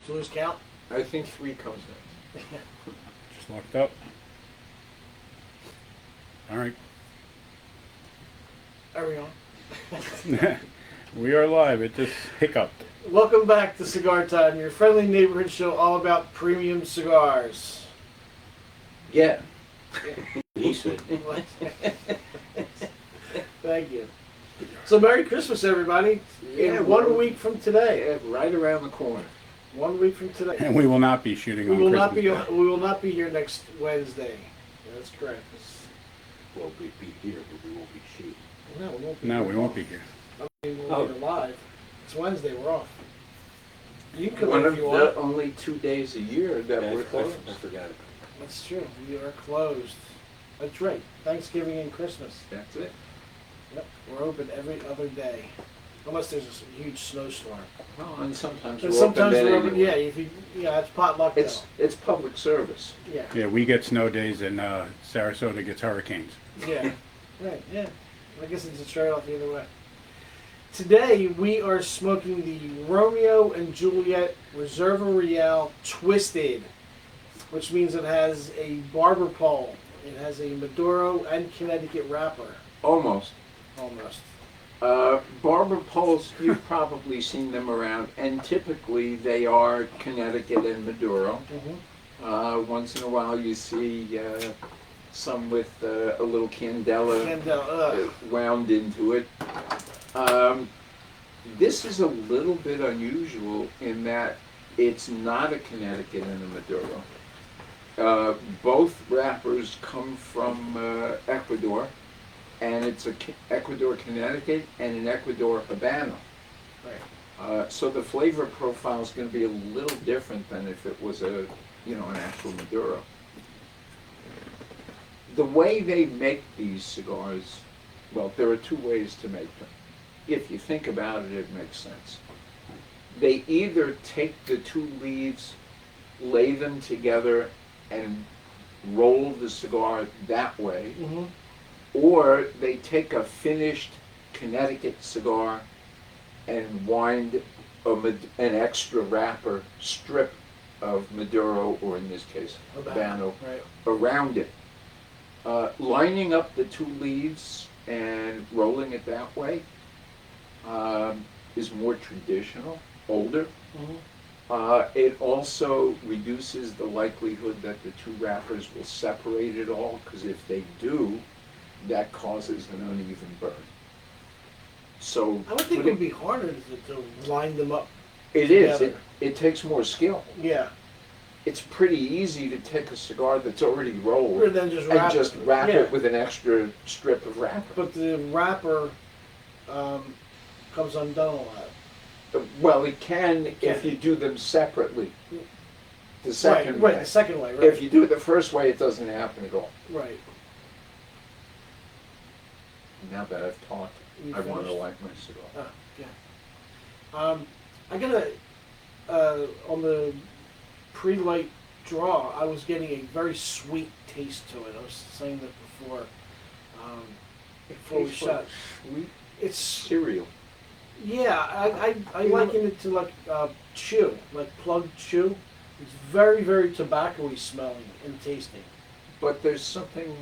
So lose count? I think 3 comes next. Just locked up. All right. Are we on? We are live. It just hiccuped. Welcome back to Cigar Time, your friendly neighborhood show all about premium cigars. Yeah. He said. Thank you. So Merry Christmas, everybody. Yeah, In 1 well, week from today. Yeah, right around the corner. 1 week from today. And we will not be shooting We on will Christmas not be. Day. We will not be here next Wednesday. That's correct. Well, we'll be here, but we won't be shooting. No, we won't be. No, here. we won't be here. I mean, we'll be live. It's Wednesday. We're off. You can come One in of if the you want. only 2 days a year that Yeah, we're closed. I forgot it. That's true. We are closed. That's right. Thanksgiving and Christmas. That's it. Yep. We're open every other day, unless there's a huge snowstorm. Well, and sometimes But we're sometimes open we're open. anyway. Yeah, if you, it's potluck though. It's public service. Yeah. Yeah, we get snow days and Sarasota gets hurricanes. Yeah. Right. Yeah. I guess it's a trade-off either way. Today we are smoking the Romeo and Juliet Reserva Real Twisted, which means it has a barber pole. It has a Maduro and Connecticut wrapper. Almost. Almost. Barber poles, you've probably seen them around, and typically they are Connecticut and Maduro. Mm-hmm. Once in a while you see some with a little candela wound into it. This is a little bit unusual in that it's not a Connecticut and a Maduro. Both wrappers come from Ecuador, and it's a Ecuador Connecticut and an Ecuador Habano. Right. So the flavor profile is going to be a little different than if it was an actual Maduro. The way they make these cigars, well, there are 2 ways to make them. If you think about it, it makes sense. They either take the 2 leaves, lay them together, and roll the cigar that way, Mm-hmm. or they take a finished Connecticut cigar and wind an extra wrapper strip of Maduro, or in this case, Habano, Right. around it. Lining up the 2 leaves and rolling it that way is more traditional, older. Mm-hmm. It also reduces the likelihood that the 2 wrappers will separate at all, because if they do, that causes an uneven burn. So I would think it would be harder to line them up. It is. together. It takes more skill. Yeah. It's pretty easy to take a cigar that's already rolled Or then just wrap and just wrap it with an extra strip of wrapper. But the wrapper comes undone a lot. Well, it can if you do them separately. The second Right, way. the second way, right. If you do it the first way, it doesn't happen at all. Right. Now that I've talked, You I want to finished? light my cigar. Oh, yeah. I got on the pre-light draw, I was getting a very sweet taste to it. I was saying that before we tastes shot. like sweet It's, cereal. yeah, I liken it to like chew, like plugged chew. It's very, very tobacco-y smelling and tasting. But there's something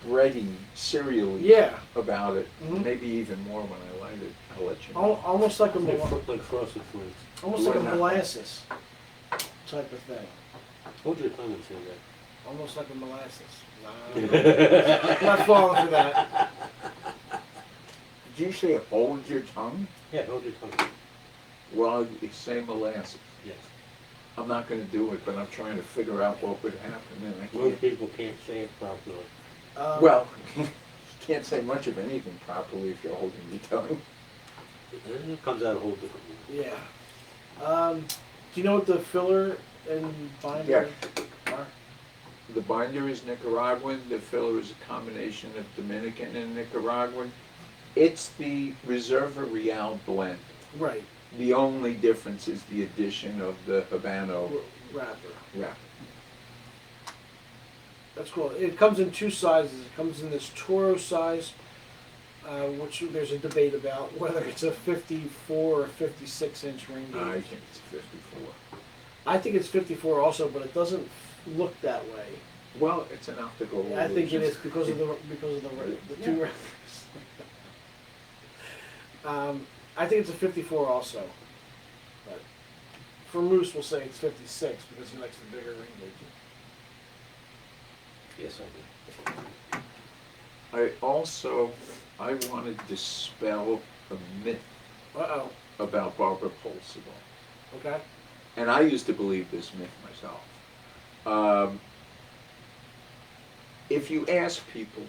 bready, cereal-y Yeah. about it. Mhm. Maybe even more when I light it. I'll let you know. Almost like a Like frosted flakes. almost like a Why not? molasses type of thing. Hold your tongue and say that. Almost like a molasses. Nah, I'm not falling for that. Did you say hold your tongue? Yeah, hold your tongue. Well, you say molasses. Yes. I'm not going to do it, but I'm trying to figure out what would happen, and I Most can't. people can't say it properly. Well, you can't say much of anything properly if you're holding your tongue. It comes out a whole different way. Yeah. Do you know what the filler and binder are? The binder is Nicaraguan. The filler is a combination of Dominican and Nicaraguan. It's the Reserva Real blend. Right. The only difference is the addition of the Habano Wrapper. wrapper. That's cool. It comes in 2 sizes. It comes in this Toro size, which there's a debate about whether it's a 54 or 56 inch ring I gauge. think it's 54. I think it's 54 also, but it doesn't look that way. Well, it's an optical illusion. I think it is because of the two Yeah. rounds. I think it's a 54 also. But for Moose, we'll say it's 56 because he likes the bigger ring gauge. Yes, I do. I want to dispel a myth Uh-oh. about Barbara Pole cigar. Okay. And I used to believe this myth myself. If you ask people,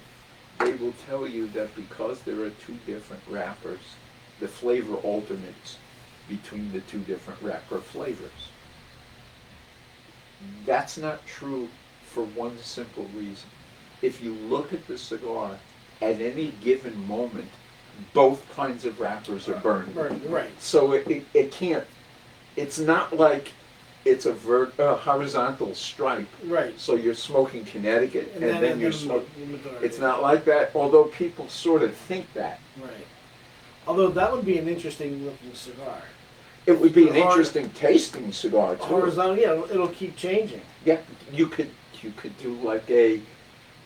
they will tell you that because there are two different wrappers, the flavor alternates between the two different wrapper flavors. That's not true for one simple reason. If you look at the cigar, at any given moment, both kinds of wrappers are burned. Right. So it can't, it's not like it's a horizontal stripe. Right. So you're smoking Connecticut and then you're smoking. It's not Right. like that, although people sort of think that. Right. Although that would be an interesting looking cigar. It would be an Hor- interesting tasting cigar too. Horizontal, yeah, it'll keep changing. Yeah, you could do like a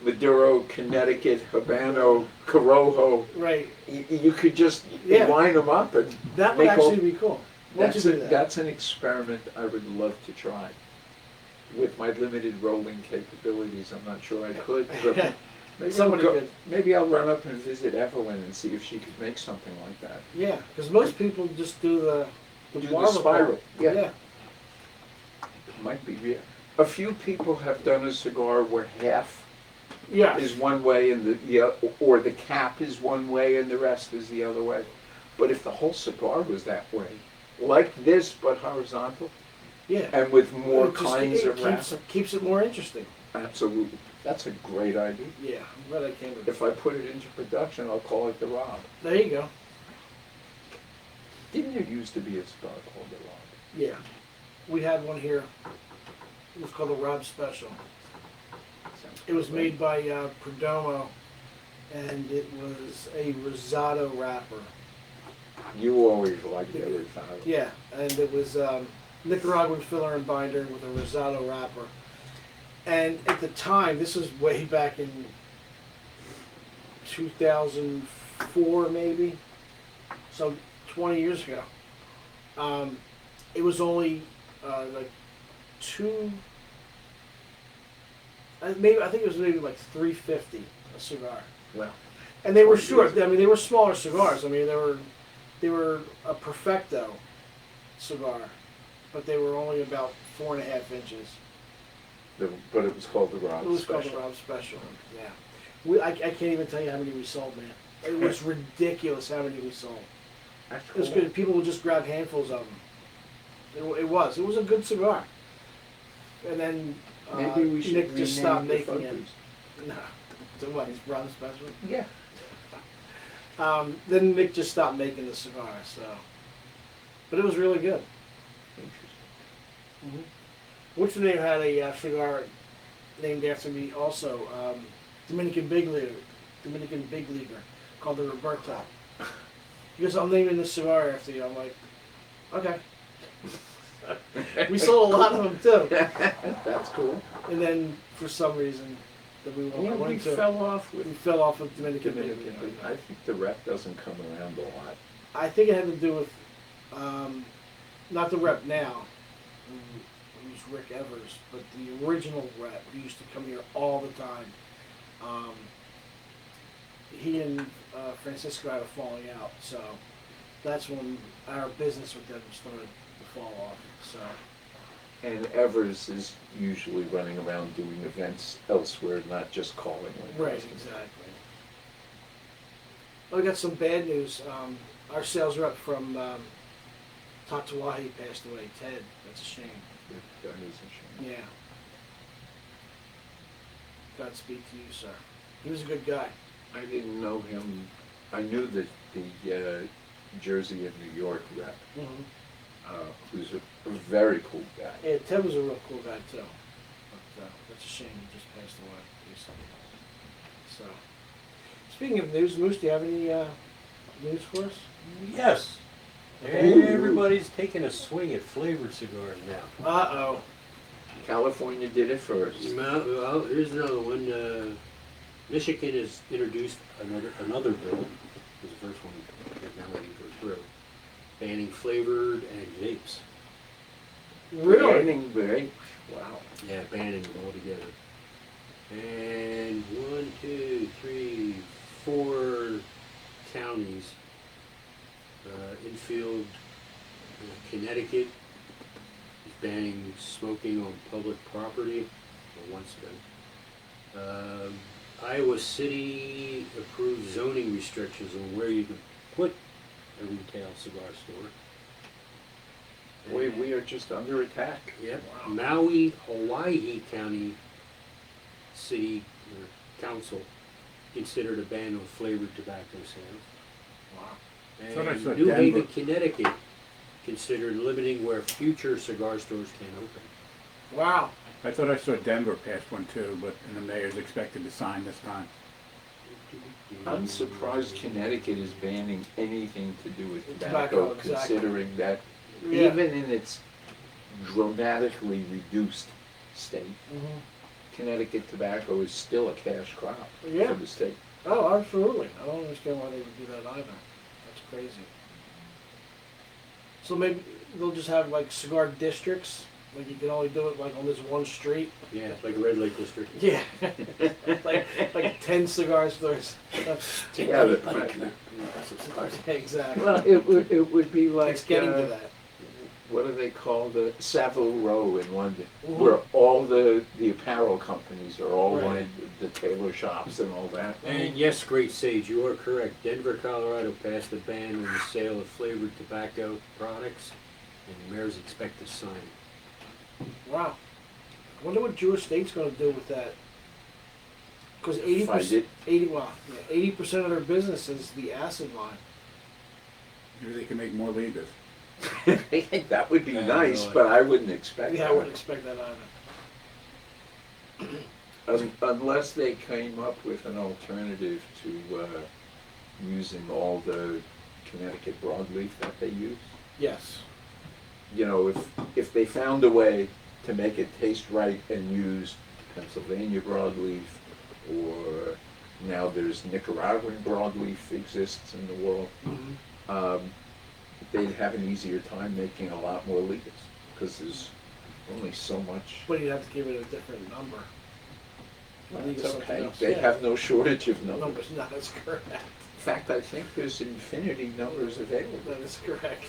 Maduro, Connecticut, Habano, Corojo. Right. You could just Yeah. line them up and That would make all- actually be cool. Why don't you do that? That's an experiment I would love to try. With my limited rolling capabilities, I'm not sure I could. But maybe, Somebody could. maybe I'll run up and visit Evelyn and see if she could make something like that. Yeah, because most people just do the Do the marble spiral. part. Yeah. Might be real. A few people have done a cigar where half Yeah. is one way and or the cap is one way and the rest is the other way. But if the whole cigar was that way, like this but horizontal, Yeah. and with more It just- kinds it of wraps, keeps it more interesting. absolutely, that's a great idea. Yeah, I'm glad I came with it. If I put it into production, I'll call it the Rob. There you go. Didn't there used to be a cigar called the Rob? Yeah. We had one here. It was called the Rob Special. Sounds It was great. made by Perdomo, and it was a Rosado wrapper. You always liked the other side. Yeah, and it was Nicaraguan filler and binder with a Rosado wrapper. And at the time, this was way back in 2004 maybe, so 20 years ago. It was only like two, I think it was maybe like $3.50 a cigar. Well, And they were 20 short. years. I mean, they were smaller cigars. I mean, they were a Perfecto cigar, but they were only about 4.5 inches. but it was called the Rob It was Special. called the Rob Special. Yeah, I can't even tell you how many we sold, man. It was ridiculous how many we sold. That's It was cool. good. People would just grab handfuls of them. It was a good cigar. And then Maybe we should Nick just stopped rename the making it. focus. No, so what? His Rob Special. Yeah. Then Nick just stopped making the cigar. So, but it was really good. Interesting. What's the name had a cigar named after me also, Dominican Big Leaguer, called the Roberto. Because I'm naming this cigar after you. I'm like, okay. We sold a lot of them too. That's cool. And then for some reason that we Yeah, we went to, fell off we with fell off with Dominican Big Dominican. Leaguer. I think the rep doesn't come around a lot. I think it had to do with, not the rep now, it was Rick Evers, but the original rep who used to come here all the time. He and Francisco had a falling out, so that's when our business with them started to fall off. So And Evers is usually running around doing events elsewhere, not just calling. Like right, customers. exactly. Well, we got some bad news. Our sales rep from Tatawahi passed away. Ted. That's a shame. That is a shame. Yeah. Godspeed to you, sir. He was a good guy. I didn't know him. I knew that the Jersey and New York rep, who's a very cool guy. Yeah, Ted was a real cool guy too. But that's a shame he just passed away recently. So, speaking of news, Moose, do you have any news for us? Yes. Everybody's taking a swing at flavored cigars now. Uh-oh. California did it first. Well, here's another one. Michigan has introduced another bill. It was the first one that now didn't go through, banning flavored and vapes. Really? Banning vape. Wow. Yeah, banning them altogether. And 1, 2, 3, 4 counties. Infield, Connecticut is banning smoking on public property, or once again. Iowa City approved zoning restrictions on where you can put a retail cigar store. Boy, we are just under attack. Yep. Maui, Hawaii County City Council considered a ban on flavored tobacco sales. Wow. Thought I And saw New Denver. Haven, Connecticut considered limiting where future cigar stores can open. Wow. I thought I saw Denver passed one too, but and the mayor's expected to sign this time. I'm surprised Connecticut is banning anything to do with Tobacco, tobacco, exactly. considering that Yeah. even in its dramatically reduced state, Mhm. Connecticut tobacco is still a cash crop Yeah. for the state. Oh, absolutely. I don't understand why they would do that either. That's crazy. So maybe they'll just have like cigar districts. Like you can only do it like on this one street. Yeah, like Red Lake District. Yeah. like 10 cigar stores. Yeah, Exactly. well, it would be like It's getting to that. what do they call the Savile Row in London, Mhm. where all the apparel companies are all Right. like the tailor shops and all that. And yes, Great Sage, you are correct. Denver, Colorado passed a ban on the sale of flavored tobacco products, and the mayors expect to sign. Wow. I wonder what Jewish state's going to do with that. Because Find it. 80% of their business is the acid line. Maybe they can make more leaders. That would be Yeah, nice, really. but I wouldn't expect Yeah, I that. wouldn't expect that either. Unless they came up with an alternative to using all the Connecticut broadleaf that they use. Yes. You know, if they found a way to make it taste right and use Pennsylvania broadleaf, or now there's Nicaraguan broadleaf exists in the world, they'd have an easier time making a lot more liters, because there's only so much. But you'd have to give it a different number. Well, Leave it's it something okay. else. They Yeah. have no shortage of numbers. Numbers, no, that's correct. In fact, I think there's infinity numbers available. That is correct.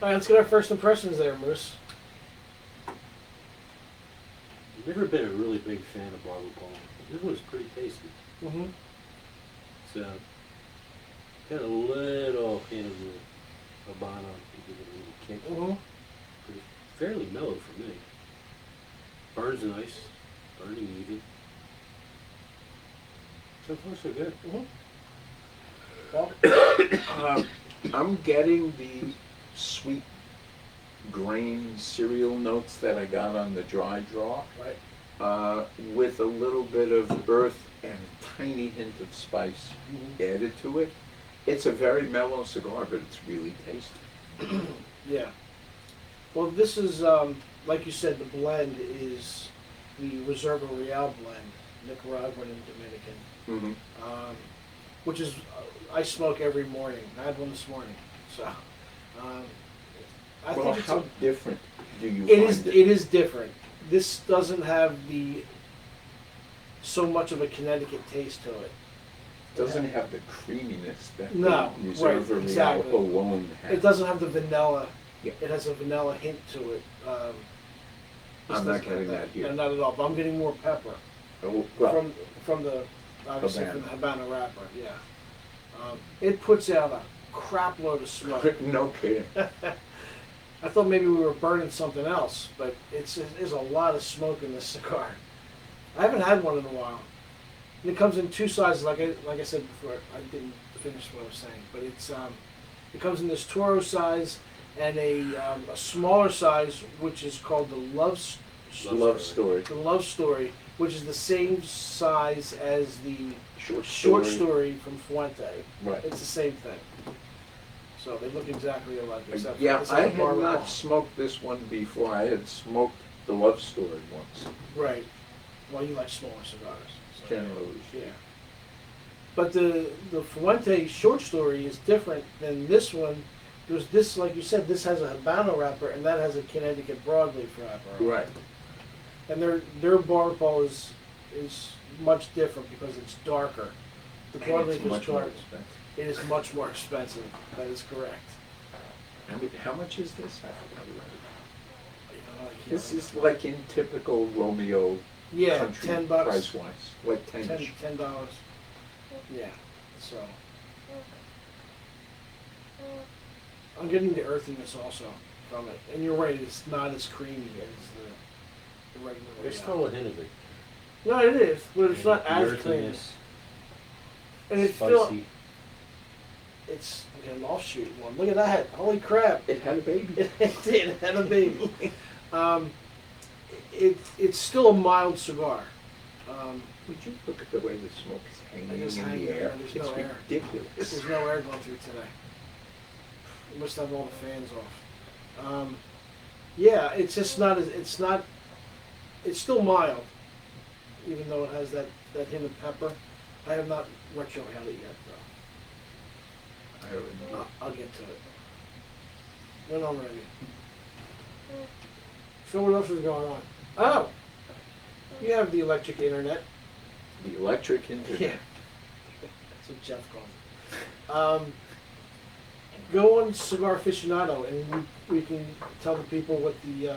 All right, let's get our first impressions there, Moose. I've never been a really big fan of Barber Ball. This one's pretty tasty. Mm-hmm. It's got a little hint of the Habano to give it a little kick. Mm-hmm. But it's fairly mellow for me. Burns nice, burning even. So far so good. Mm-hmm. Well, I'm getting the sweet grain cereal notes that I got on the dry draw, right. with a little bit of earth and a tiny hint of spice Mhm. added to it. It's a very mellow cigar, but it's really tasty. Yeah. Well, this is, like you said, the blend is the Reserva Real blend, Nicaraguan and Dominican, Mm-hmm. which is, I smoke every morning. I had one this morning, so I Well, think it's how different do you it find is. it? It is different. This doesn't have so much of a Connecticut taste to it. Doesn't have the creaminess that No, the right, Reserva Real exactly. alone has. It doesn't have the vanilla. Yeah. It has a vanilla hint to it. This I'm not doesn't have getting that here. No, not at all. But I'm getting more pepper Oh, well, from the obviously Habano. from the Habano wrapper. Yeah. It puts out a crap load of smoke. no kidding. I thought maybe we were burning something else, but there's a lot of smoke in this cigar. I haven't had one in a while. And it comes in two sizes, like I said before. I didn't finish what I was saying, but it comes in this Toro size and a smaller size, which is called the Love Story. The Love Story, which is the same size as the Short Short story. Story from Fuente. Right. It's the same thing. So they look exactly alike, except for Yeah, this I has a had barber not pole. smoked this one before. I had smoked the Love Story once, Right. Well, you like smaller cigars. So, generally. yeah. But the Fuente short story is different than this one. Because this, like you said, this has a Habano wrapper, and that has a Connecticut broadleaf wrapper. Right. And their barber pole is much different because it's darker. The And broadleaf it's is much more dark. expensive. It is much more expensive. That is correct. I mean, how much is this? I forgot already. You know, I can't This is remember. like in typical Romeo Yeah, country $10. price wise, like $10. $10. Yeah. So I'm getting the earthiness also from it, and you're right. It's not as creamy as the regular. There's Royale. still a hint of it. No, it is, but it's not The as creamy. earthiness, And it's spicy. still, it's an offshoot one. Look at that! Holy crap! It had a baby. It did have a baby. It's still a mild cigar. Would you look at the way the smoke is hanging It's in hanging the there. air? There's It's no air. ridiculous. There's no air going through today. You must have all the fans off. Yeah, it's just not as it's still mild, even though it has that hint of pepper. I have not retro had it yet though. I don't know. I'll get to it when I'm ready. So what else is going on? Oh, you have the electric internet. The electric internet. Yeah. That's what Jeff called it. Go on Cigar Aficionado and we can tell the people what the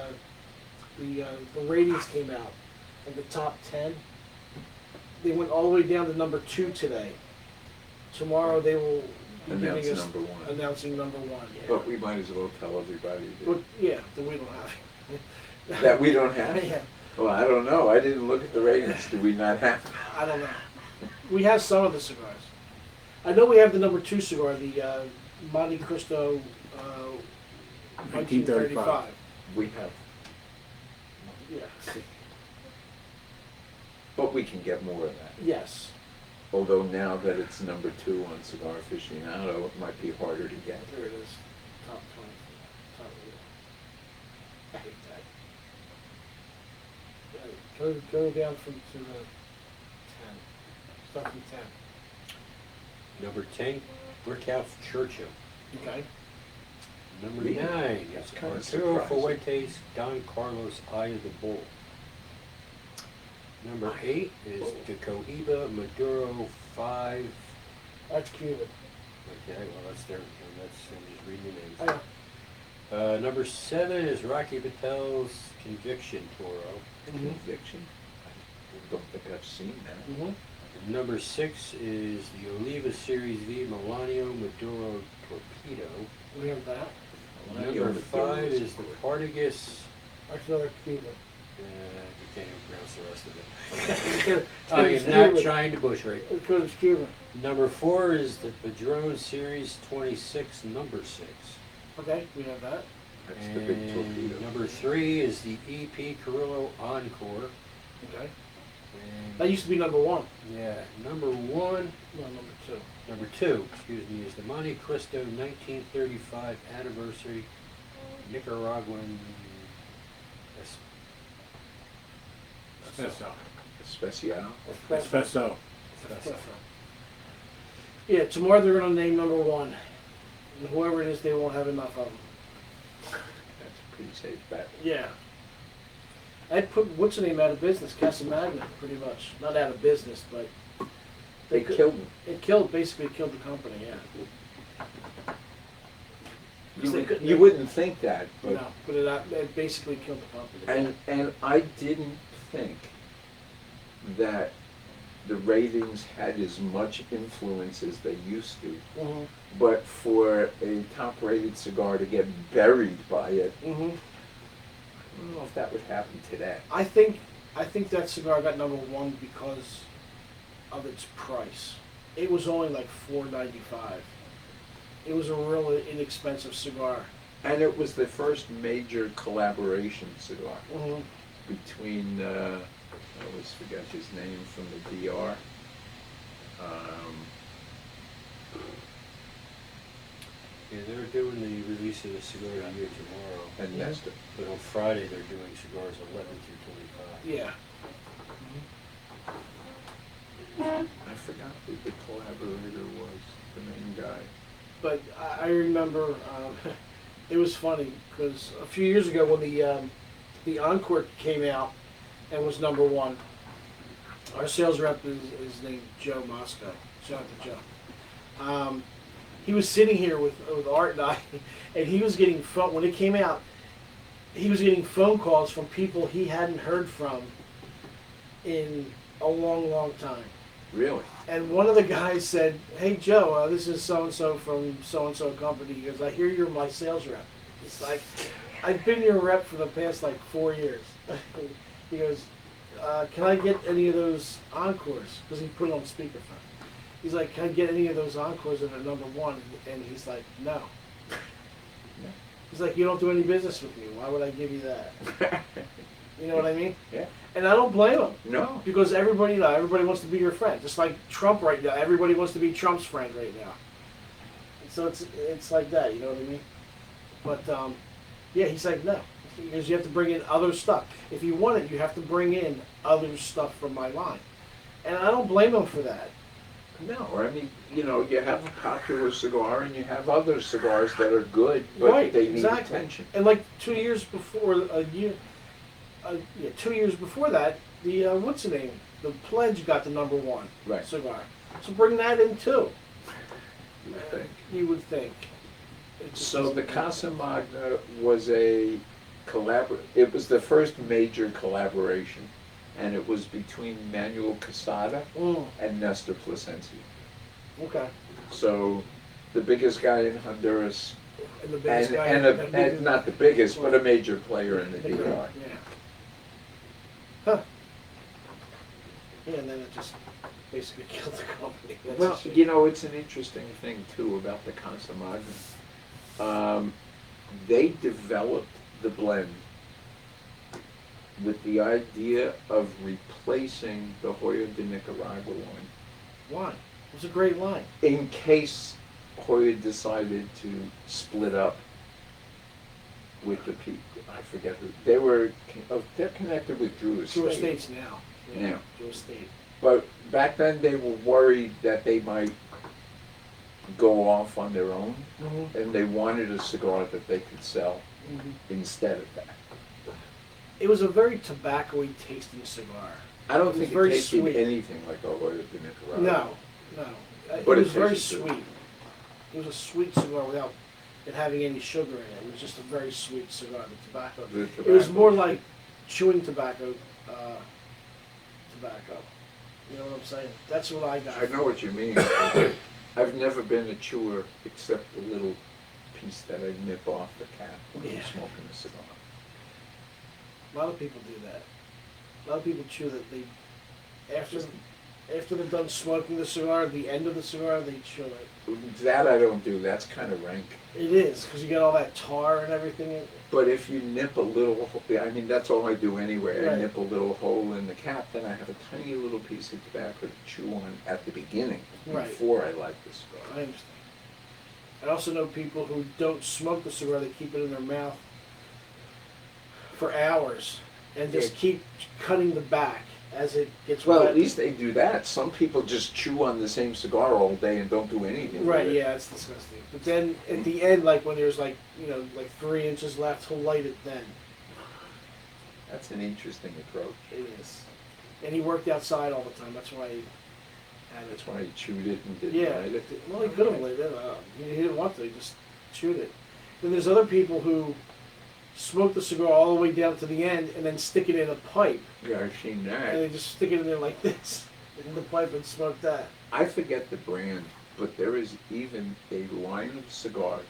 ratings came out of the top 10. They went all the way down to number 2 today. Tomorrow they will be Announce giving us number 1. announcing number 1. Yeah. But we might as well tell everybody But yeah, that we don't have. that we don't have. Yeah, Well, I don't know. I didn't look at the ratings. Do we not have? I don't know. We have some of the cigars. I know we have the number 2 cigar, the Monte Cristo 1935. We have. Yeah. But we can get more of that. Yes. Although now that it's number 2 on Cigar Aficionado, it might be harder to get. There it is. Top 20. Top I hate that. Right, go down to the 10. Start from 10. Number 10, Brickhouse Churchill. Okay. Number Really? 9 That's is kinda Arturo surprising. Fuentes Don Carlos Eye of the Bull. Number 8 is the Cohiba Maduro 5. That's Cuban. Okay, well that's their, I'm just reading the I names. know. Number 7 is Rocky Patel's Conviction Toro. Conviction? I don't think I've seen that. Mm-hmm. Number 6 is the Oliva Series V Melanio Maduro Torpedo. We have that. Number 5 is the Partagas. That's another Cuban. You can't even pronounce the rest of it. It's I am not Cuban. trying to bush rate. Because it's Cuban. Number 4 is the Padron Series 26, number 6. Okay, we have that. That's the big And torpedo. number 3 is the EP Carrillo Encore. Okay. And That used to be number 1. yeah, number No, number 2. Number 2, excuse me, is the Monte Cristo 1935 anniversary Nicaraguan Espresso. Especial. Espresso. Espresso. Yeah, tomorrow they're going to name number 1. And whoever it is, they won't have enough of them. That's a pretty safe bet. Yeah. I'd put, what's the name, out of business? Casamagna, pretty much. Not out of business, but... They could- killed them. It basically killed the company, yeah. You wouldn't think that, but No, but it basically killed the company. and I didn't think that the ratings had as much influence as they used to. Mm-hmm. But for a top-rated cigar to get buried by it, Mm-hmm. I don't know if that would happen today. I think that cigar got number 1 because of its price. It was only like $4.95. It was a really inexpensive cigar. And it was the first major collaboration cigar Mm-hmm. between, I always forget his name from the DR. Yeah, they're doing the release of the cigar of the year tomorrow, And Yeah. Nestor. but on Friday they're doing cigars 11 through 25. Yeah. I forgot who the collaborator was, the main guy. But I remember it was funny because a few years ago when the Encore came out and was #1, our sales rep is named Joe Moscow. Shout out to Joe. He was sitting here with Art and I, and he was getting when it came out, he was getting phone calls from people he hadn't heard from in a long, long time. Really? And one of the guys said, "Hey Joe, this is so and so from so and so company." He goes, "I hear you're my sales rep." It's like, "I've been your rep for the past like 4 years." He goes, "Can I get any of those Encores?" Because he put it on speakerphone. He's like, "Can I get any of those Encores that are #1?" And he's like, "No." He's like, "You don't do any business with me. Why would I give you that?" You know what I mean? Yeah. And I don't blame him. No. Because everybody wants to be your friend. Just like Trump right now, everybody wants to be Trump's friend right now. So it's like that, you know what I mean? But yeah, he's like, no, because you have to bring in other stuff. If you want it, you have to bring in other stuff from my line, and I don't blame him for that. No, I mean, you know, you have a popular cigar and you have other cigars that are good, but Right, they need exactly. attention. And like 2 years before, 2 years before that, the what's the name? The Pledge got the #1 Right. cigar. So bring that in too. You would think. You would think. It just So doesn't the make Casa sense. Magna was it was the first major collaboration, and it was between Manuel Quesada Mm, and Nestor Plasencia. okay. So the biggest guy in Honduras, And the biggest and, guy. and not the biggest, but a major player in the Yeah. DR. Huh. Yeah, and then it just basically killed the company. That's Well, a shame. you know, it's an interesting thing too about the Casa Magna. They developed the blend with the idea of replacing the Hoyo de Nicaragua line Why? It was a great line. in case Hoyo decided to split up with the people. I forget who they were. They're connected with Drew Estate. Drew Estates now. Yeah. Drew Estate. But back then they were worried that they might go off on their own, Mm-hmm. and they wanted a cigar that they could sell Mm-hmm. instead of that. It was a very tobacco-y tasting cigar. I don't It was think very it tasted sweet. anything like a Hoyo de Nicaragua. No. It But it was very tasted good. sweet. It was a sweet cigar without it having any sugar in it. It was just a very sweet cigar. The tobacco. The It was tobacco. more like chewing tobacco. Tobacco. You know what I'm saying? That's what I got. I know what you mean. I've never been a chewer except the little piece that I nip off the cap when I'm Yeah. smoking a cigar. A lot of people do that. A lot of people chew that they after they're done smoking the cigar, at the end of the cigar, they chew it. That I don't do. That's kind of rank. It is because you get all that tar and everything. But if you nip a little, I mean, that's all I do anyway. I Right. nip a little hole in the cap, then I have a tiny little piece of tobacco to chew on at the beginning, Right. before I light the cigar. I understand. I also know people who don't smoke the cigar; they keep it in their mouth for hours and just Yeah. keep cutting the back as it gets Well, wet. at least they do that. Some people just chew on the same cigar all day and don't do anything Right, with it. yeah, it's disgusting. But then at the end, like when there's like, like 3 inches left, he'll light it then. That's an interesting approach. It is. And he worked outside all the time. That's why he had it. That's why he chewed it and didn't Yeah. light it. Well, he could have lit it. He didn't want to. He just chewed it. Then there's other people who smoke the cigar all the way down to the end and then stick it in a pipe. Yeah, I've seen And that. they just stick it in there like this in the pipe and smoke that. I forget the brand, but there is even a line of cigars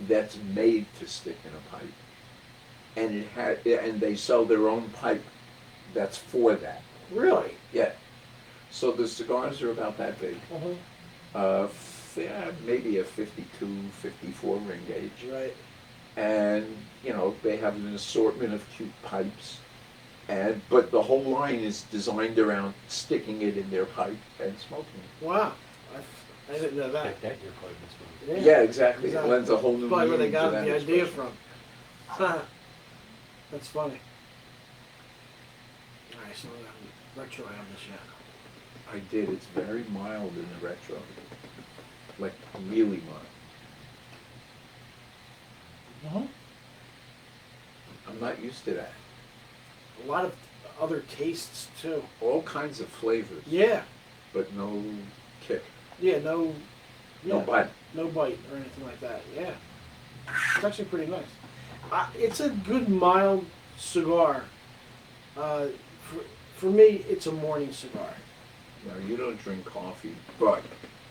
that's made to stick in a pipe. And they sell their own pipe that's for that. Really? Yeah. So the cigars are about that big. Yeah, maybe a 52, 54 ring gauge. Right. And, they have an assortment of cute pipes. But the whole line is designed around sticking it in their pipe and smoking it. Wow. I didn't know that. Check that in your apartments. Yeah, exactly. It lends a whole new Probably where they meaning to got that the idea expression. from. That's funny. Alright, so we have retro on this yet. I did. It's very mild in the retro. Like, really mild. Uh-huh. I'm not used to that. A lot of other tastes too. All kinds of flavors, Yeah. but no kick. Yeah, no No bite. no bite or anything like that. Yeah. It's actually pretty nice. It's a good mild cigar. For me, it's a morning cigar. Now, you don't drink coffee, but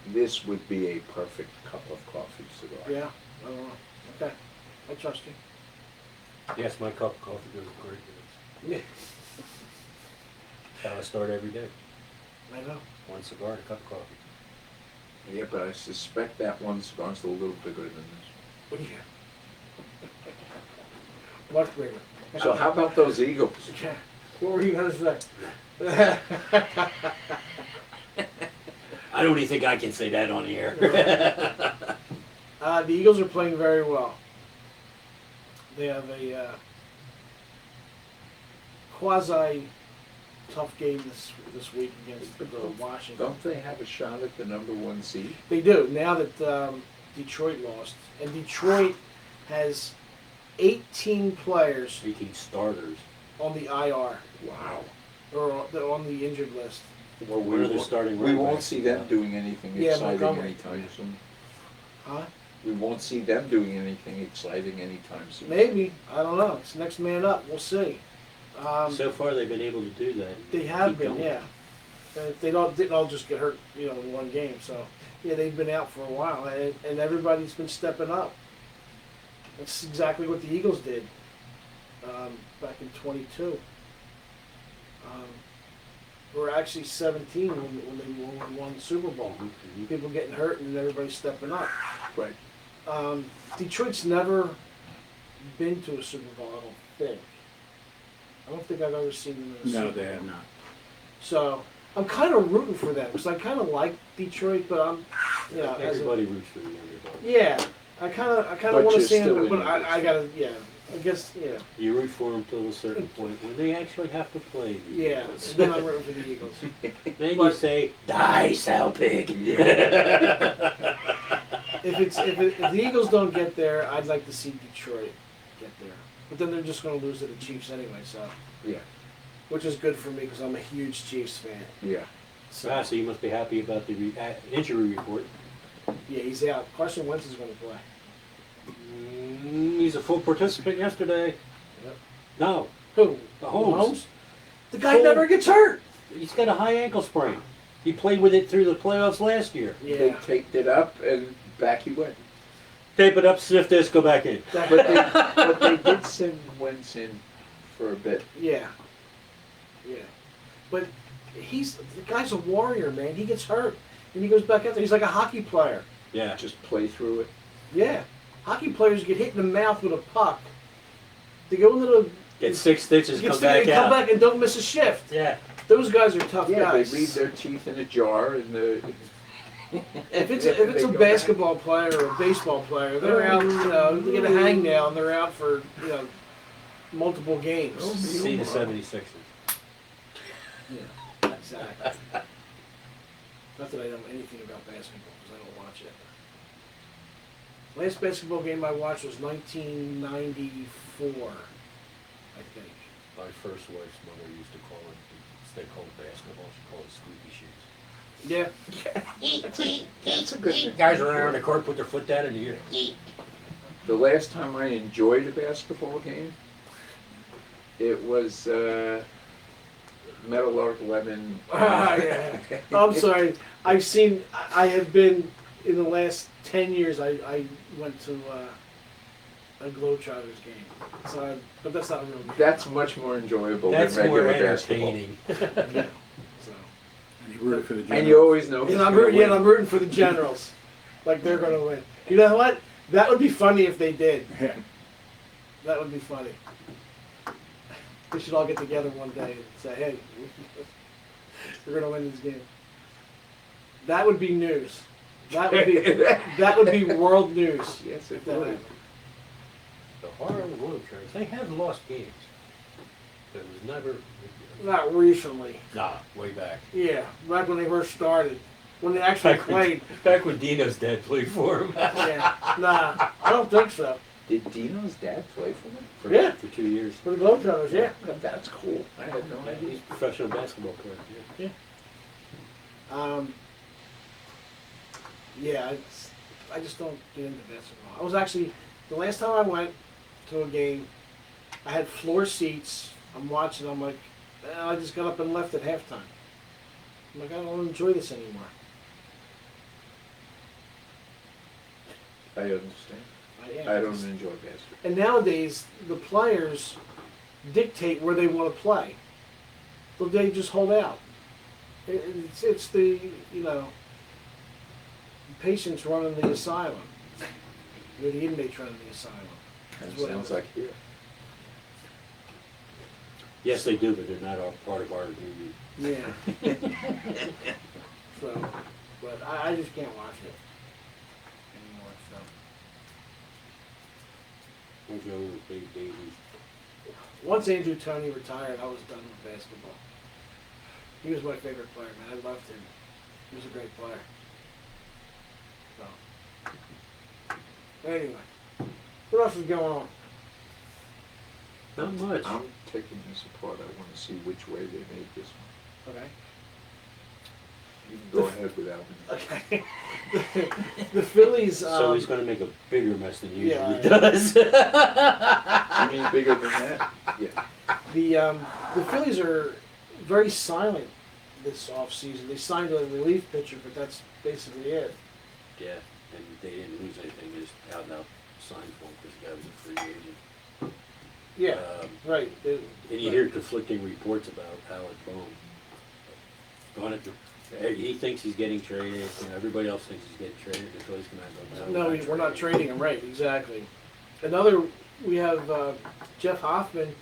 this would be a perfect cup of coffee cigar. Yeah. I don't know. Okay. I trust you. Yes, my cup of coffee goes great with Yeah. it. That's how I start every day. I know. One cigar and a cup of coffee. Yeah, but I suspect that one cigar's a little bigger than this. Yeah. Much bigger. So how about those Eagles? Yeah. What were you gonna say? I don't even think I can say that on the air. The Eagles are playing very well. They have a quasi tough game this week against Washington. Don't they have a shot at the #1 seed? They do now that Detroit lost, and Detroit has 18 players 18 starters. on the IR Wow. or on the injured list. Well, Where are they starting we running won't backs? see them doing anything Yeah, exciting Montgomery. anytime soon. Huh? We won't see them doing anything exciting anytime soon. Maybe. I don't know. It's next man up. We'll see. So far, they've been able to do that. They have Keep been, going. yeah. They didn't all just get hurt, in one game. So, yeah, they've been out for a while, and everybody's been stepping up. That's exactly what the Eagles did back in '22. Or actually 17 when they won the Super Bowl. Mhm. People getting hurt and everybody stepping up. Right. Detroit's never been to a Super Bowl, I don't think. I don't think I've ever seen them in a Super No, Bowl. they have not. So I'm kind of rooting for them because I kind of like Detroit, but I'm, Everybody roots for the underdog. yeah, I kind of But want to you're see still them, in but your I best. gotta, yeah, I guess, yeah, You root for them till a certain point when they actually have to play. the yeah. Eagles. And then I'm rooting for the Eagles. Then you But- say, die, Sal Pig. If the Eagles don't get there, I'd like to see Detroit get there. But then they're just going to lose to the Chiefs anyway, so Yeah. which is good for me because I'm a huge Chiefs fan. Yeah. Ah, so you must be happy about the injury report. Yeah, he's out. Carson Wentz is going to play. He's a full participant yesterday. Yep. No, Who? Mahomes. The guy Full- never gets hurt. He's got a high ankle sprain. He played with it through the playoffs last year. They Yeah. taped it up and back he went. Tape it up, sniff this, go back in. But they did send Wentz in for a bit. Yeah. Yeah. But the guy's a warrior, man. He gets hurt. And he goes back out there. He's like a hockey player. Yeah. Just play through it. Yeah. Hockey players get hit in the mouth with a puck. They go into the Get 6 stitches, get come sick back and out. come back and don't miss a shift. Yeah. Those guys are tough Yeah, guys. they leave their teeth in a jar and If it's a basketball player or a baseball player, they're out. They get a hangnail and they're out for multiple games. See the 76ers. Yeah, exactly. Not that I know anything about basketball because I don't watch it. Last basketball game I watched was 1994, I think. My first wife's mother used to call it, instead of call it basketball, she called it squeaky shoes. Yeah. That's a good thing. Guys run around the court, put their foot down in the air. The last time I enjoyed a basketball game, it was Meadowlark Lemon. Yeah. I'm sorry. I have been, in the last 10 years, I went to a Globetrotters game. So, but that's not a real game. That's much more enjoyable That's than more regular basketball. entertaining. Yeah. So. And you rooted for the And Generals. you always know who's And I'm gonna rooting, win. I'm rooting for the Generals. Like they're going to win. You know what? That would be funny if they did. Yeah. That would be funny. We should all get together one day and say, hey, we're going to win this game. That would be news. That would be world news. Yes, it if that would. happened. The Harlem Globetrotters, they have lost games. It was never, Not recently. nah, way back. Yeah, back when they first started, when they actually played. Back when Dino's dad played for him. Yeah, nah, I don't think so. Did Dino's dad play for them? Yeah. For 2 years. For the Globetrotters, yeah. That's cool. I had no Yeah, idea. he's a professional basketball player. Yeah. Yeah, I just don't get into basketball. I was actually, the last time I went to a game, I had floor seats. I'm watching, I'm like, I just got up and left at halftime. I'm like, I don't enjoy this anymore. I understand. Yeah, I don't enjoy basketball. And nowadays, the players dictate where they want to play. So they just hold out. It's the, patients running the asylum. You're the inmates running the asylum. That That's what it sounds is. like here. Yes, they do, but they're not all part of our union. Yeah. So, but I just can't watch it anymore, so. We'll go with Big Baby. Once Andrew Toney retired, I was done with basketball. He was my favorite player, man. I loved him. He was a great player. So. Anyway, what else is going on? Not much. I'm taking this apart. I want to see which way they made this one. Okay. You can go ahead without me. Okay. The Phillies. So he's gonna make a bigger mess than he yeah. usually does. You mean bigger than that? Yeah. The Phillies are very silent this offseason. They signed a relief pitcher, but that's basically it. Yeah, and they didn't lose anything. They just out and out signed for him because the guy was a free agent. Yeah, right. And you hear conflicting reports about Howard Bohm. He thinks he's getting traded. Everybody else thinks he's getting traded. The Phillies come out and go, No, we're not trading him. Right, exactly. We have Jeff Hoffman,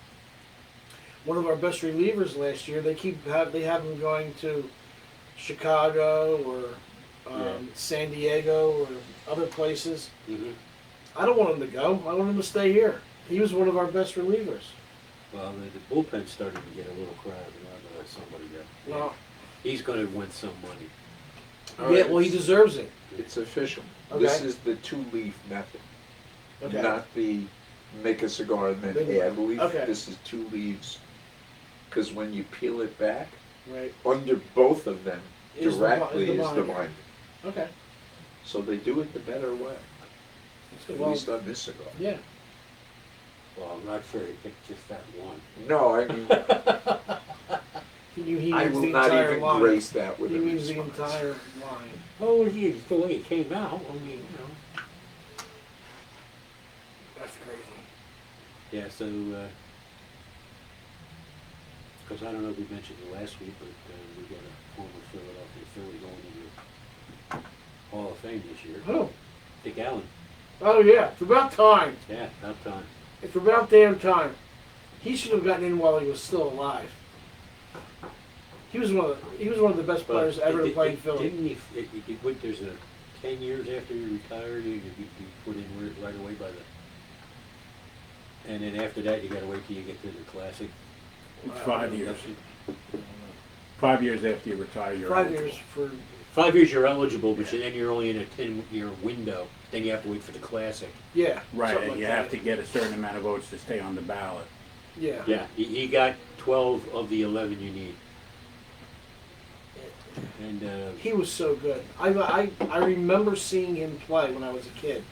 one of our best relievers last year. They have him going to Chicago or San Diego or other places. Mm-hmm. I don't want him to go. I want him to stay here. He was one of our best relievers. Well, the bullpen's starting to get a little crowded. I know somebody got. Well, He's going to win some money. All yeah, right. well, he deserves it. It's official. Okay. This is the two-leaf method, Okay. not the make a cigar and then Then- add a leaf. okay. This is two leaves. Because when you peel it back, Right. under both of them Is the directly bi- is the is the binder. binder. Okay. So they do it the better way, at Well, least on this cigar. yeah. Well, I'm not sure he picked just that one. No, I mean, He I means will the not entire even line. grace that with He a means the response. entire line. Oh, yeah, the way it came out. I mean, That's crazy. Yeah, so, because I don't know if we mentioned it last week, but we got a former Philadelphia Philly going into the Hall of Fame this year. Oh. Dick Allen. Oh yeah. It's about time. Yeah, about time. It's about damn time. He should have gotten in while he was still alive. He was one of the best players ever to play in Philly. Didn't he, there's a 10 years after he retired, he put in right away by the, and then after that, you gotta wait till you get to the Classic. It's 5 years. 5 years after you retire, you're 5 eligible. years for 5 years you're eligible, but then you're only in a 10-year window. Then you have to wait for the Classic. yeah. Right, something and like you that. have to get a certain amount of votes to stay on the ballot. Yeah. Yeah, he got 12 of the 11 you need. And He was so good. I remember seeing him play when I was a kid.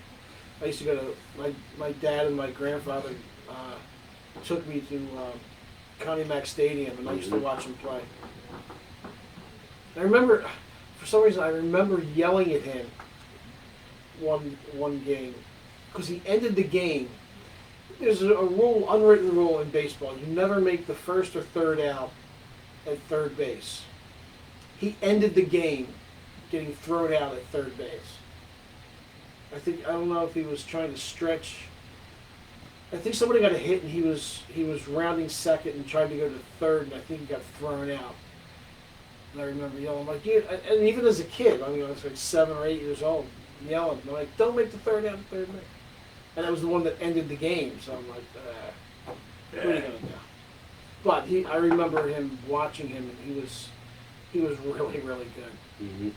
I used to go to my dad and my grandfather took me to Connie Mack Stadium, and I used to watch him play. I remember, for some reason, I remember yelling at him one game because he ended the game. There's a rule, unwritten rule in baseball: you never make the first or third out at third base. He ended the game getting thrown out at third base. I don't know if he was trying to stretch. I think somebody got a hit and he was rounding second and tried to go to third, and I think he got thrown out. And I remember yelling, like, dude, and even as a kid, I mean, I was like 7 or 8 years old, yelling, I'm like, don't make the third out of the third minute. And that was the one that ended the game, so I'm like, what are you gonna do? But I remember him watching him, and he was really, really good. Mm-hmm.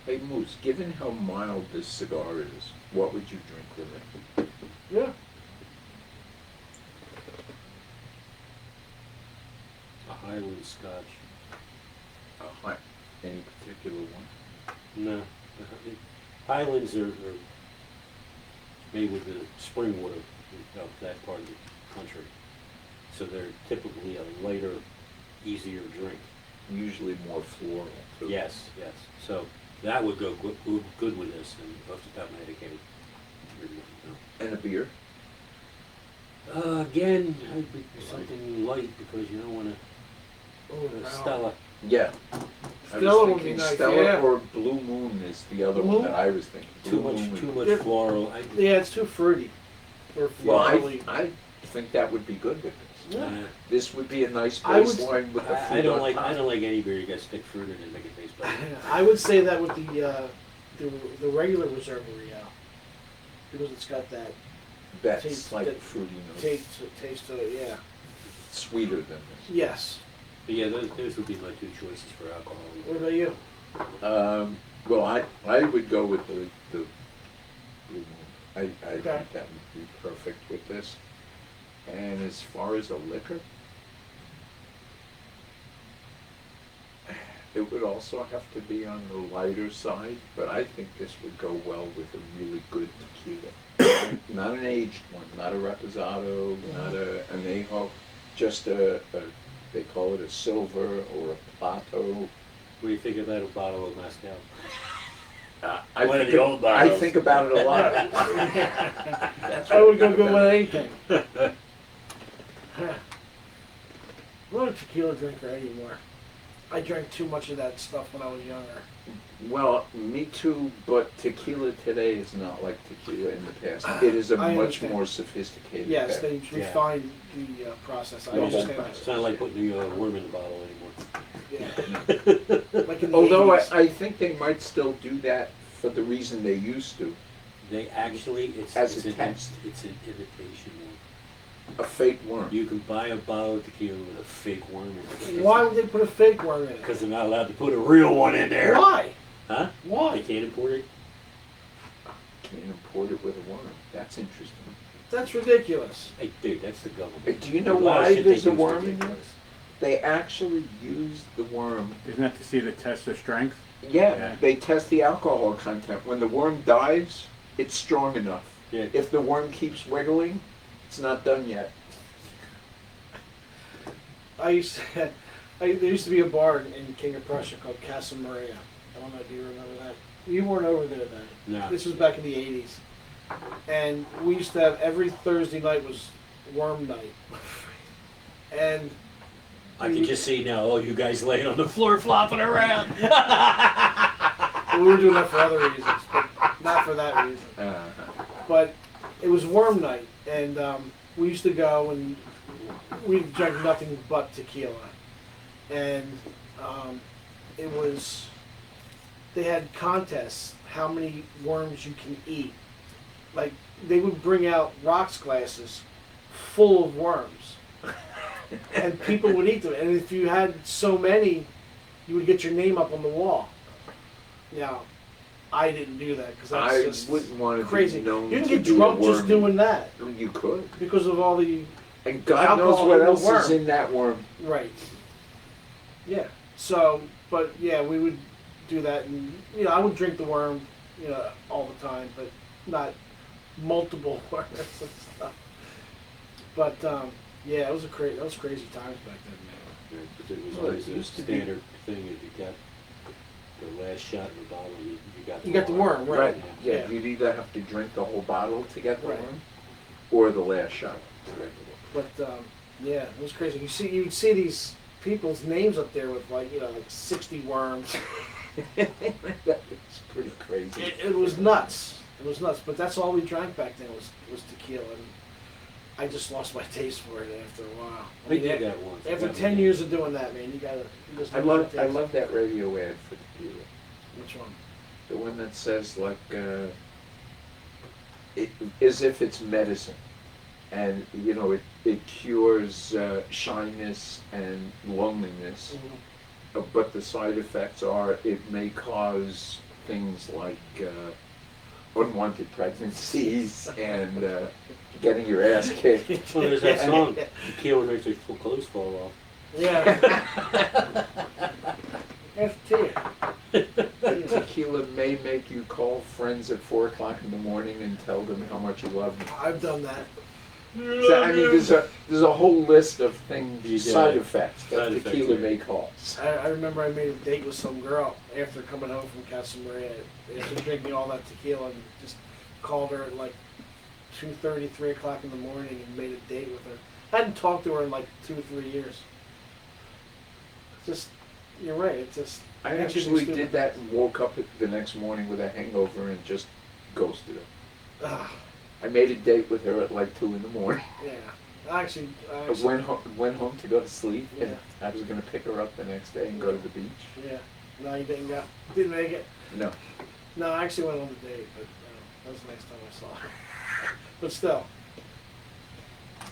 Hey Moose, given how mild this cigar is, what would you drink with it? Yeah. A Highland Scotch. Any particular one? No. Highlands are made with the spring water of that part of the country. So they're typically a lighter, easier drink. Usually more floral, too. Yes, yes. So that would go good with this, and off the top of my head, I can't remember. And a beer? Again, I'd be something light because you don't want to. Stella. Yeah. I Stella was would be thinking nice, Stella yeah. or Blue Moon is the other Blue one that I was thinking. Too Blue Moon much would- Yeah. floral. Yeah, it's too fruity. Or Well, florally. I think that would be good with this. Yeah. This would be a nice I would- baseline with the fruit I don't on like top. any beer you got stick fruit in it and make it taste better. I would say that with the regular Reserva Real, because it's got that That's taste- like that fruity note. taste to it. Yeah. Sweeter than this. Yes. But yeah, those would be my two choices for alcohol. What about you? Well, I would go with the Blue Moon. I Okay. think that would be perfect with this. And as far as a liquor, it would also have to be on the lighter side, but I think this would go well with a really good tequila. Not an aged one, not a reposado, not an añejo, just they call it a silver or a plato. What do you think about a bottle of mezcal? I One of think the old I bottles. think about it a lot. I would go good with anything. I'm not a tequila drinker anymore. I drank too much of that stuff when I was younger. Well, me too, but tequila today is not like tequila in the past. It is a I much understand. more sophisticated Yes, beverage. they refined the process. I The whole understand process. It's not like putting the worm in the bottle anymore. that. Yeah. Like in the Although 80s. I think they might still do that for the reason they used to, They actually, As it's a an test. it's an imitation one. a fake worm. You can buy a bottle of tequila with a fake worm in it. Why would they put a fake worm in it? Because they're not allowed to put a real one in there. Why? Huh? They Why? can't import it. Can't import it with a worm. That's interesting. That's ridiculous. Hey, dude, that's the government. Hey, do you know A lot of why shit there's they a do is worm in ridiculous. this? They actually use the worm. Isn't that to see the test of strength? Yeah, Yeah. they test the alcohol content. When the worm dies, it's strong enough. Yeah. If the worm keeps wiggling, it's not done yet. There used to be a bar in King of Prussia called Casa Maria. I don't know, do you remember that? You weren't over there then. No. This was back in the 80s. And we used to have every Thursday night was worm night. And I can just see now all you guys laying on the floor flopping around. we were doing that for other reasons, but not for that reason. But it was worm night, and we used to go and we drank nothing but tequila. And it was, they had contests, how many worms you can eat. Like, they would bring out rocks glasses full of worms. And people would eat them. And if you had so many, you would get your name up on the wall. Now, I didn't do that because that's I just wouldn't want to crazy. be known You can to get be a drunk just worm. doing that You could. because of all the And God Alcohol knows what in the else is worm. in that worm. right. Yeah. So, but yeah, we would do that, and I would drink the worm, all the time, but not multiple worms and stuff. But yeah, it was that was crazy times back then, man. Because it was Well, it always a used to be- standard thing. If you got the last shot in the bottle, you got You got the worm, right? Yeah, Yeah. you'd either have to drink the whole bottle to get the Right. worm, or the last shot to get the worm. But yeah, it was crazy. You'd see these people's names up there with like 60 worms. That's pretty crazy. It was nuts. It was nuts. But that's all we drank back then was tequila. And I just lost my taste for it after a while. I did that once. After That 10 was- years of doing that, man, you just I lose your love taste. that radio ad for tequila. Which one? The one that says like, as if it's medicine, and you know it cures shyness and loneliness, but the side effects are it may cause things like unwanted pregnancies and getting your ass kicked. Well, there's that song, tequila makes your full clothes fall off. Yeah. That's tea. Tequila may make you call friends at 4 o'clock in the morning and tell them how much you love them. I've done that. So, I mean, there's a whole list of things, You side did. effects that Side effects, tequila yeah. may cause. I remember I made a date with some girl after coming home from Casa Maria, after drinking all that tequila, and just called her at like 2:30, 3 o'clock in the morning and made a date with her. I hadn't talked to her in like 2 or 3 years. Just, you're right, it's just... I makes you actually stupid. did that and woke up the next morning with a hangover and just ghosted her. Ah, I made a date with her at like 2 in the morning. yeah. Actually, I went home to go to sleep, and Yeah. I was going to pick her up the next day and go to the beach. Yeah. No, you didn't go. Didn't make it. No. No, I actually went on the date, but that was the next time I saw her. But still,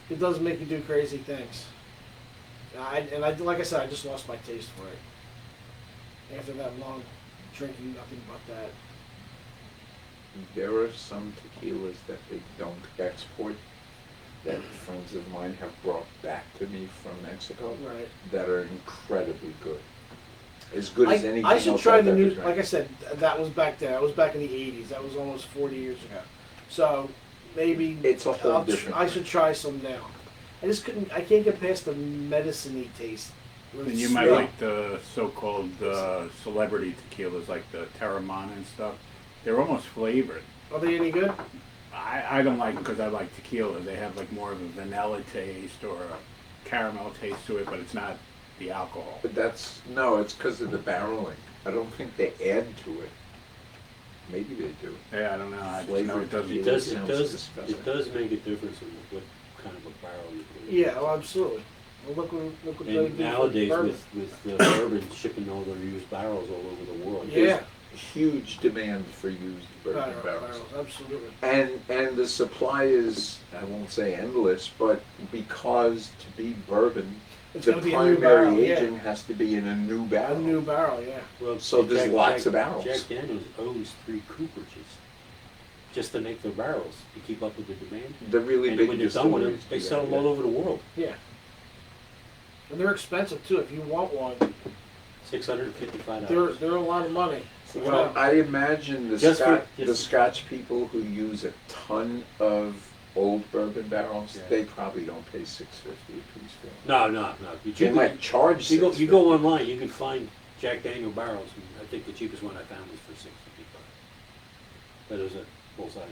it does make you do crazy things. Like I said, I just lost my taste for it. After that long drinking nothing but that. There are some tequilas that they don't export that friends of mine have brought back to me from Mexico Right. that are incredibly good. As good as anything I should else try I've the ever new. drank. Like I said, that was back then. That was back in the '80s. That was almost 40 years ago. So maybe It's a whole different I thing. should try some now. I just couldn't. I can't get past the medicine-y taste. And you might like the so-called celebrity tequilas, like the Terramana and stuff. They're almost flavored. Are they any good? I don't like them because I like tequila. They have like more of a vanilla taste or a caramel taste to it, but it's not the alcohol. But it's because of the barreling. I don't think they add to it. Maybe they do. Yeah, I don't know. I just know it doesn't. It Tequila does, sounds disgusting. it does make a difference in what kind of a barrel you put in. Yeah, well, absolutely. Well, look what they do And for nowadays bourbon. with bourbon shipping all their used barrels all over the world. Yeah, Huge demand for used bourbon barrels. absolutely. And the supply is, I won't say endless, but because to be bourbon, It's the gonna be a new primary barrel, yeah. agent has to be in a new barrel. A new barrel, yeah. Well, So there's lots of barrels. Jack Daniels owns 3 cooperages just to make their barrels to keep up with the demand. The really And big when they're done with them, distilleries they do sell that, them all over the world. Yeah. And they're expensive too. If you want one, $655. they're a lot of money. Well, I imagine the Just for- the Scotch people who use a ton of old bourbon barrels, Yeah. they probably don't pay $6.50 a piece for them. No. They might charge You $6.50. go online, you can find Jack Daniel barrels. And I think the cheapest one I found was for $6.55. But it was a full-size,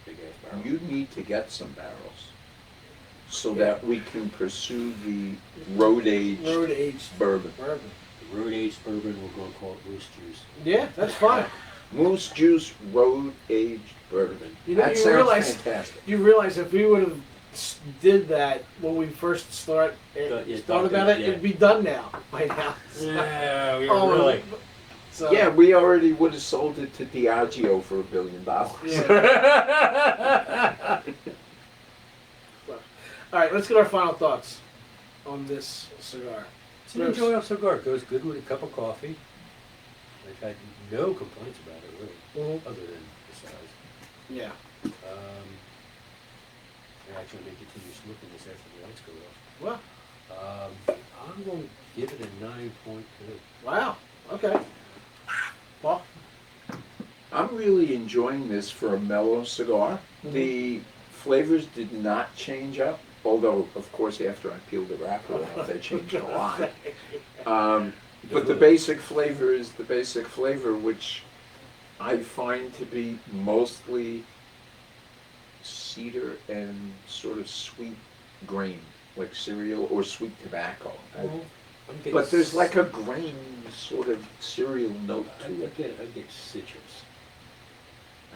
big-ass barrel. You need to get some barrels so Yeah. that we can pursue the road-aged Road aged bourbon. bourbon. Road-aged bourbon, we're going to call it Moose Juice. Yeah, that's fine. Moose Juice road-aged bourbon. You know, That you sounds realize- fantastic. You realize if we would have did that when we first thought about it, yeah. it'd be done now by now. Yeah, we Oh, were really. So, Yeah, we already would have sold it to Diageo for $1 billion. Yeah. All right, let's get our final thoughts on this cigar. It's an enjoyable cigar. It goes good with a cup of coffee. I've had no complaints about it, really, Mhm. other than the size. Yeah. I actually may continue smoking this after the lights go Well, off. I'm going to give it a 9.2. wow. Okay. Well, I'm really enjoying this for a mellow cigar. Mhm. The flavors did not change up, although, of course, after I peeled the wrapper off, they changed a lot. But the basic flavor is the basic flavor, which I find to be mostly cedar and sort of sweet grain, like cereal or sweet tobacco. Mhm. I'm getting But there's like a grain sort of cereal note I to it. get citrus.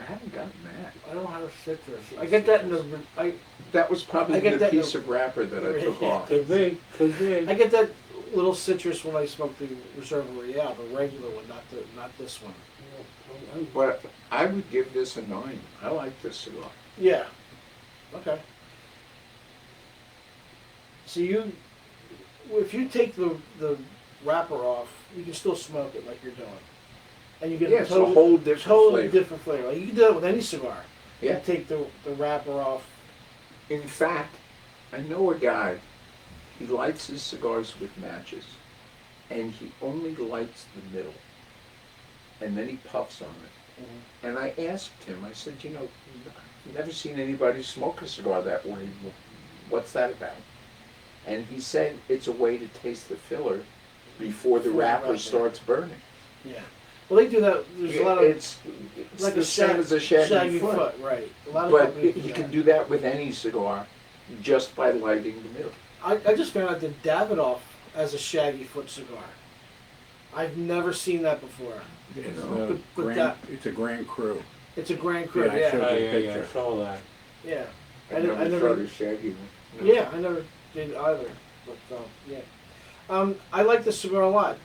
I haven't gotten that. I don't have citrus. I get that in the. That was probably I get the that piece no- of wrapper that I took Yeah. off. Could be, could I be. get that little citrus when I smoke the Reserva Real, the regular one, not this one. But I would give this a 9. I like this cigar. Yeah. Okay. So if you take the wrapper off, you can still smoke it like you're doing, and you get Yeah, a it's a totally, whole different totally flavor. different flavor. Like you can do that with any cigar. Yeah. You take the wrapper off. In fact, I know a guy, he lights his cigars with matches, and he only lights the middle, and then he puffs on it. And I asked him, I said, you know, I've never seen anybody smoke a cigar that way. What's that about? And he said it's a way to taste the filler before the Before the wrapper wrapper. starts burning. Yeah. Well, they do that. There's a lot of It's like the same as a shaggy foot. right? A lot of But companies you that. can do that with any cigar just by lighting the middle. I just found out that Davidoff has a shaggy foot cigar. I've never seen that before. It's, know, but it's a Grand Cru. It's a Grand Cru, Yeah, I yeah. showed Oh, you. yeah, yeah, I Picture. saw that. Yeah. I I never never- tried a shaggy one. Yeah, I never did either. But yeah. I like this cigar a lot.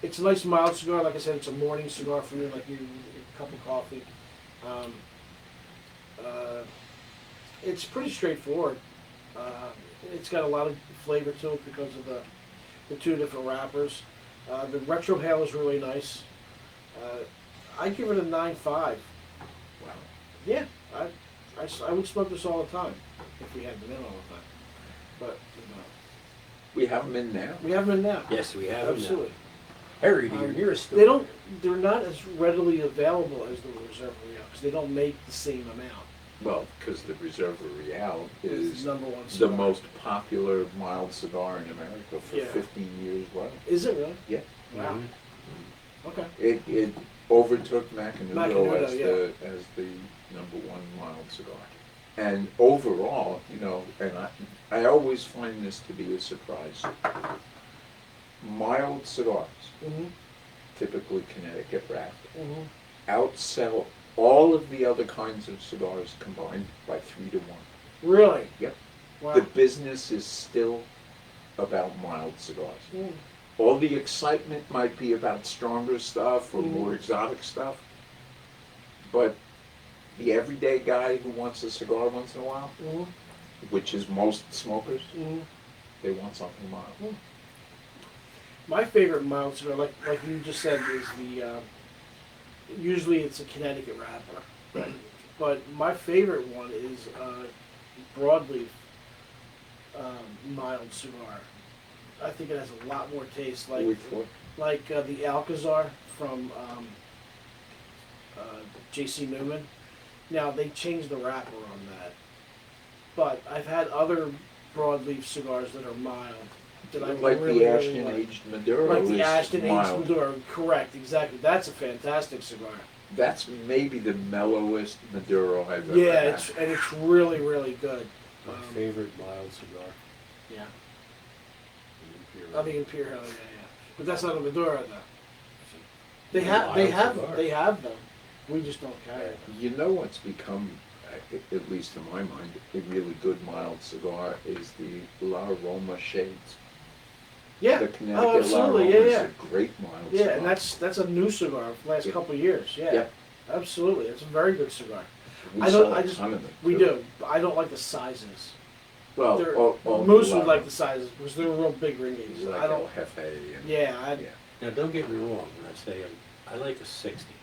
It's a nice mild cigar. Like I said, it's a morning cigar for me, like you, a cup of coffee. It's pretty straightforward. It's got a lot of flavor to it because of the two different wrappers. The retro hail is really nice. I give it a 9.5. Wow. Yeah, I would smoke this all the time if we had them in all the time. But We have them in now. we have them in now. Yes, we have them now. Absolutely. Harry, to your nearest store. They don't. They're not as readily available as the Reserva Real because they don't make the same amount. Well, because the Reserva Real It's is the number one. the cigar. most popular mild cigar in America for Yeah. 15 years. Well, Is it really? yeah. Wow. Mhm. Okay. It overtook Macanudo Macanudo, as the number one mild cigar. And overall, you know, and I always find this to be a surprise. Mild cigars, Mhm. typically Connecticut wrapped, Mhm. outsell all of the other kinds of cigars combined by 3 to 1. Really? Yep. Wow. The business is still about mild cigars. Mm. All the excitement might be about stronger stuff or more exotic stuff, but the everyday guy who wants a cigar once in a while, Mhm. which is most smokers, Mhm. they want something mild. My favorite mild cigar, like you just said, is the. Usually it's a Connecticut wrapper, Right. but my favorite one is broadleaf mild cigar. I think it has a lot more taste, like the Alcazar from J.C. Newman. Now they changed the wrapper on that, but I've had other broadleaf cigars that are mild that I Like really, the really Ashton like. aged Maduro Like the is Ashton Aged mild. Maduro, correct, exactly. That's a fantastic cigar. That's maybe the mellowest Maduro I've ever Yeah, had. it's really, really good. My favorite mild cigar. Yeah, Imperial. I mean Imperial, yeah. But that's not a Maduro though. They It's a have, mild cigar. they have them. We just don't carry them. You know what's become, at least in my mind, a really good mild cigar is the La Roma Shades. Yeah. The Oh, Connecticut La absolutely. Roma Yeah, is yeah. a great mild Yeah, cigar. and that's a new cigar for the last Yeah. couple of years. Yeah, Yeah. absolutely. It's a very good cigar. We I sell don't. a I just. ton of them, We too. do. But I don't like the sizes. Well, They're- all Moose La would like Roma. the sizes because they're real big ringies. You like I don't. El Jefe and Yeah, yeah. Now, don't get me wrong when I say I like a 60.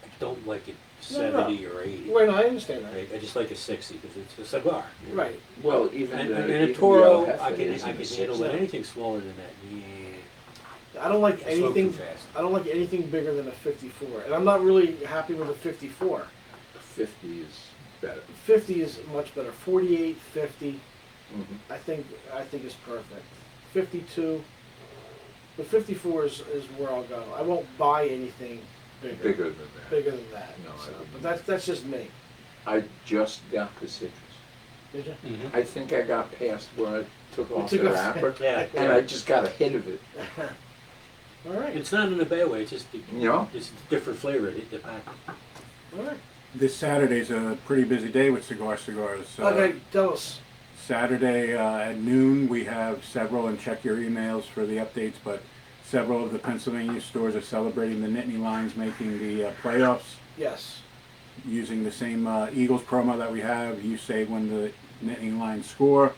I don't like it No, 70 or 80. Right, no, I understand that. I just like a 60 because it's a cigar. you know. Right. Well, even And, the, and even a Toro, the El I Jefe can isn't a handle 60. it. Anything smaller than that, yeah. I don't like I smoke too anything. fast. I don't like anything bigger than a 54, and I'm not really happy with a 54. 50 is better. 50 is much better. 48, 50, Mhm. I think is perfect. 52, but 54 is where I'll go. I won't buy anything bigger. Bigger than that. Bigger than that. No, I So, wouldn't. but that's just me. I just got the citrus. Did you? I think I got past where I took off took the off- wrapper, Yeah. and I just got a hit of it. All right. It's not in a bad way. It's just You know? it's a different flavor. The pack. All right. This Saturday's a pretty busy day with cigars. Okay, tell us. Saturday at noon, we have several, and check your emails for the updates, but several of the Pennsylvania stores are celebrating the Nittany Lions making the playoffs Yes. using the same Eagles promo that we have. You say when the Nittany Lions score.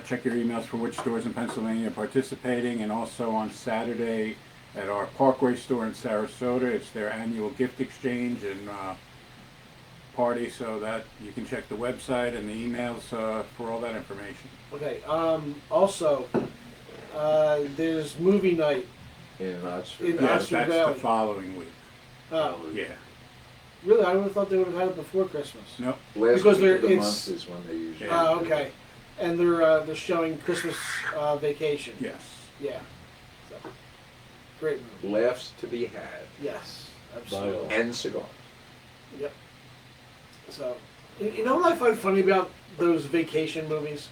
Check your emails for which stores in Pennsylvania are participating, and also on Saturday at our Parkway store in Sarasota, it's their annual gift exchange and party, so that you can check the website and the emails for all that information. Okay. Also, there's movie night. In Oxford. In Yeah, Oxford that's Valley. the following week. Yeah. Really, I would have thought they would have had it before Christmas. Nope. Last Because week of the it's- month is when they usually. Yeah. Oh, okay. And they're showing Christmas Vacation. Yes. Yeah. So, great movie. Laughs to be had. Yes, absolutely. And cigars. Yep. So, you know what I find funny about those vacation movies?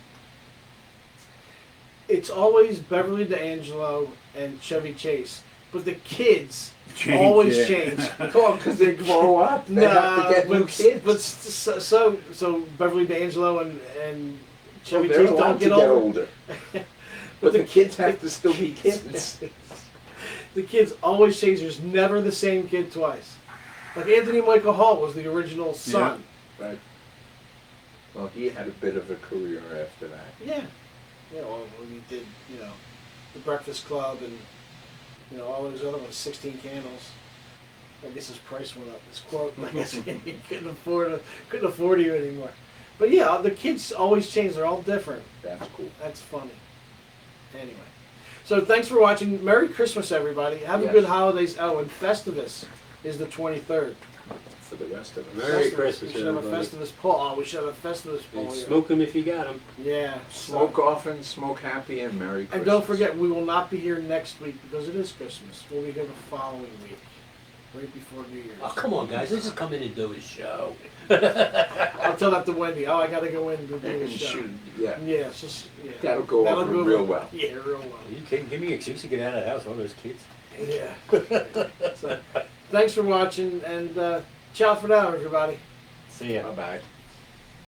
It's always Beverly D'Angelo and Chevy Chase, but the kids always yeah. change. Oh, because they grow up. They have to get new kids. But so Beverly D'Angelo and Chevy Well, they're Chase allowed don't to get get older. older. But the kids have to still be kids. The kids always change. There's never the same kid twice. Like Anthony Michael Hall was the original son. Right. Well, he had a bit of a career after that. Yeah. Yeah. Well, when he did, the Breakfast Club and all those other ones, 16 Candles. I guess his price went up. His quote, I guess he couldn't afford you anymore. But yeah, the kids always change. They're all different. That's cool. That's funny. Anyway. So thanks for watching. Merry Christmas, everybody. Have a Yes. good holidays. Oh, and Festivus is the 23rd. For the rest of us. Merry Festivus. Christmas, We should have a everybody. Festivus poll. Oh, we should have a Festivus poll And here. smoke them if you got them. Yeah. Smoke often, smoke happy, and Merry Christmas. And don't forget, we will not be here next week because it is Christmas. We'll be here the following week, right before New Year's. Oh, come on, guys. Let's just come in and do a show. I'll tell that to Wendy. Oh, I got to go in and do the And show. shoot, yeah. Yeah, it's just, yeah. That'll go over real well. Yeah, real well. You can't give me an excuse to get out of the house, all those kids. Yeah. So, thanks for watching, and ciao for now, everybody. See ya. Bye-bye.